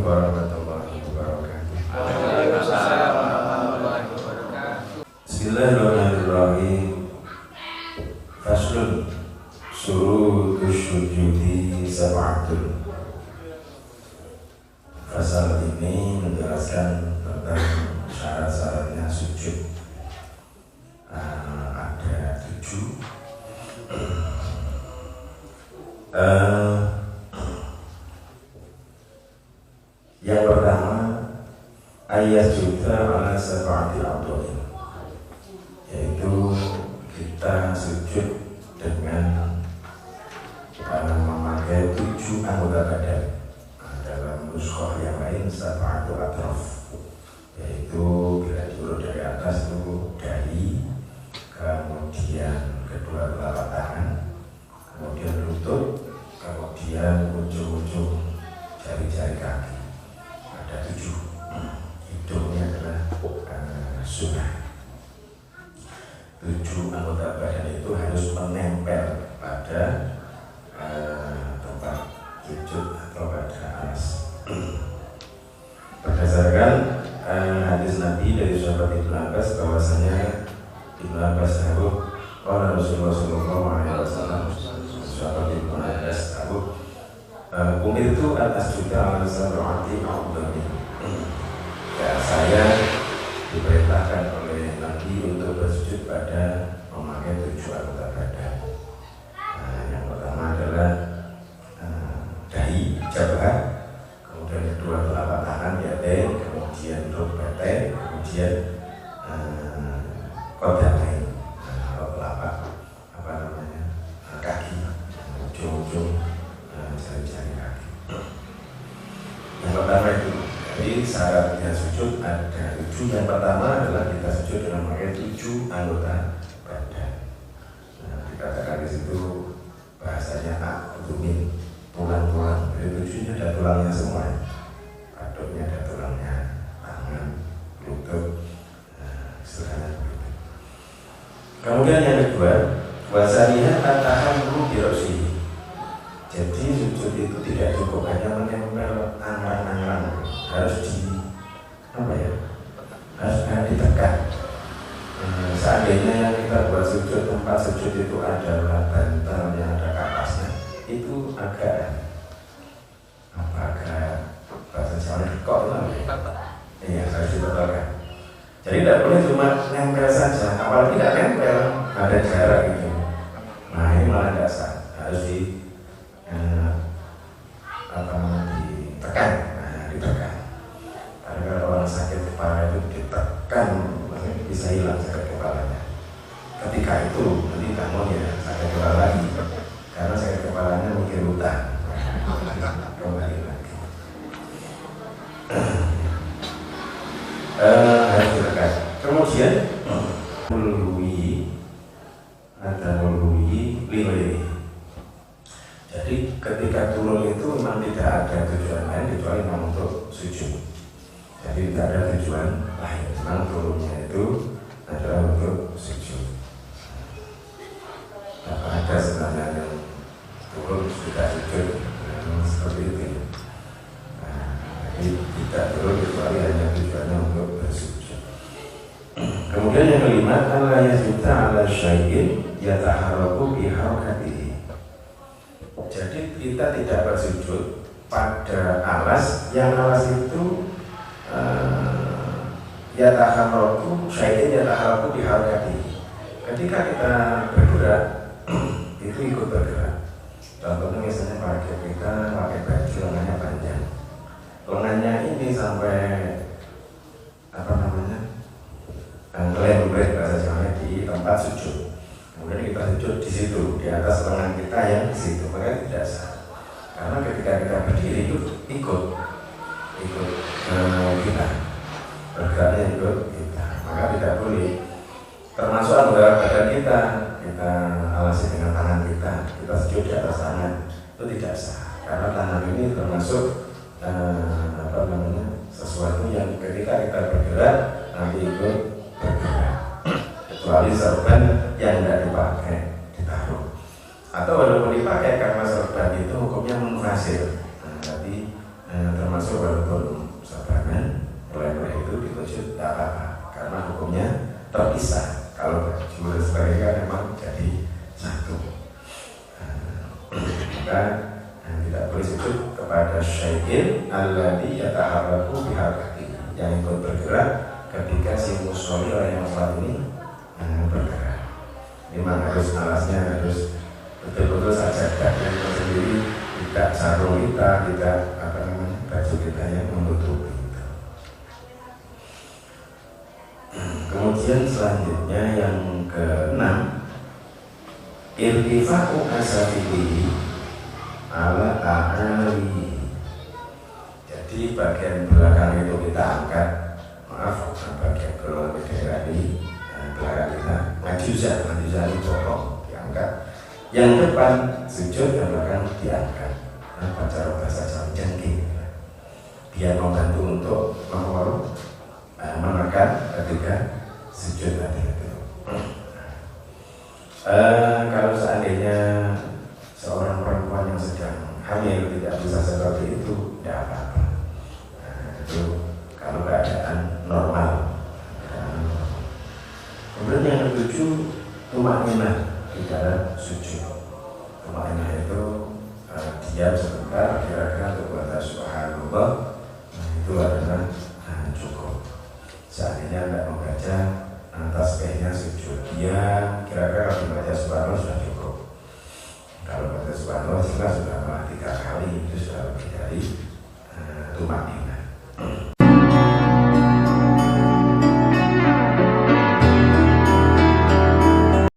warahmatullahi wabarakatuh. Waalaikumsalam warahmatullahi wabarakatuh. Bismillahirrahmanirrahim. Faslun syurutus sujudi sab'atun. Fasal ini menjelaskan tentang syarat-syaratnya sujud. Ada 7. Yang pertama, ayat juga ala sab'ati a'dha'in, yaitu kita sujud dengan memakai 7 anggota badan. Dalam nuskah yang lain sab'atu atraf, yaitu bila diurut dari atas itu dahi, kemudian kedua telapak tangan, kemudian lutut, kemudian ujung-ujung jari-jari kaki. Ada 7. Hidungnya adalah sunnah. 7 anggota badan itu harus menempel pada tempat sujud atau pada alas. Berdasarkan hadis Nabi dari sahabat Ibnu Abbas bahwasanya Ibnu Abbas tahu kalau Rasulullah SAW, sahabat Ibnu Abbas tahu umir itu atas juga ala sab'ati a'dha'in. Ya, saya diperintahkan oleh Nabi untuk bersujud pada memakai 7 anggota badan. Yang pertama adalah dahi, jabah, kemudian kedua telapak tangan, yadain, kemudian rukbatain, kemudian qadamain, atau telapak kaki, ujung-ujung jari-jari kaki. Yang pertama itu, jadi syaratnya sujud ada 7. Yang pertama adalah kita sujud dengan memakai 7 anggota badan. Dikatakan di situ bahasanya abdomen, tulang-tulang. Dari 7-nya ada tulangnya semua. Aduknya ada tulangnya, tangan, lutut, istilahnya begitu. Kemudian yang kedua, wasaniha at-tahammu bi ra'sihi. Jadi sujud itu tidak cukup hanya menempel angan-angan, harus harus ditekan. Seandainya yang kita buat sujud, tempat sujud itu adalah bantal yang ada kapasnya, itu agak bahasa Jawa kok iya, harus ditekan. Jadi tidak boleh cuma nempel saja, apalagi tidak nempel, ada jarak gitu. Nah ini malah tidak sah, harus ditekan. Ditekan. Karena kalau orang sakit kepala itu ditekan, bisa hilang sakit kepalanya. Ketika itu nanti kamu ya sakit kepala lagi, karena sakit kepalanya mikir utang. Kembali lagi. Harus ditekan. Kemudian mului lilih. Jadi ketika turun itu memang tidak ada tujuan lain kecuali memang untuk sujud. Jadi tidak ada tujuan lain, memang turunnya itu adalah untuk sujud. Apa ada sebenarnya yang turun sudah sujud seperti itu. Jadi tidak turun kecuali hanya tujuannya untuk bersujud. Kemudian yang kelima, Allah yasjuda ala syai'in yataharraku biharakatihi. Jadi kita tidak bersujud pada alas yang alas itu yataharraku syai'in yataharraku biharakatihi. Ketika kita bergerak itu ikut bergerak. Contohnya misalnya kita pakai baju lengannya panjang, lengannya ini sampai lembek bahasa Jawa di tempat sujud. Kemudian kita sujud di situ, di atas lengan kita yang di situ, maka tidak sah. Karena ketika kita berdiri itu ikut kita, bergeraknya ikut kita, maka tidak boleh. Termasuk anggota badan kita alasi dengan tangan kita sujud di atas tangan, itu tidak sah. Karena tangan ini termasuk sesuatu yang ketika kita bergerak nanti ikut bergerak, kecuali serban yang tidak dipakai ditaruh, atau walaupun dipakai karena serban itu hukumnya munfasil. Tapi termasuk walaupun pun sabanan mulai itu dituju tidak apa-apa karena hukumnya terpisah. Kalau jurus mereka memang jadi satu. Maka tidak boleh sujud kepada syai'in alladhi yataharraku biharakati, yang ikut bergerak ketika si musolli orang yang sholat ini bergerak. Memang harus alasnya harus betul-betul sajadah yang sendiri, tidak sarung kita, tidak baju kita yang menutupi itu. Kemudian selanjutnya yang keenam, irtifa'u asafihi ala a'ali. Jadi bagian belakang itu kita angkat, maaf, bagian belakang daerah di belakang kita majuzan itu bolong diangkat. Yang depan sujud, yang belakang diangkat. Baca bahasa Jawa jengking, biar membantu untuk menekan ketika sujud tadi itu. Kalau seandainya seorang perempuan yang sedang hamil tidak bisa seperti itu, tidak apa-apa. Itu kalau keadaan normal. Kemudian yang ketujuh, tumakninah di dalam sujud. Tumakninah itu diam sebentar, kira-kira untuk baca subhanallah, itu adalah cukup. Seandainya tidak membaca tasbihnya sujud, dia kira-kira kalau dibaca subhanallah sudah cukup. Kalau baca subhanallah jelas sudah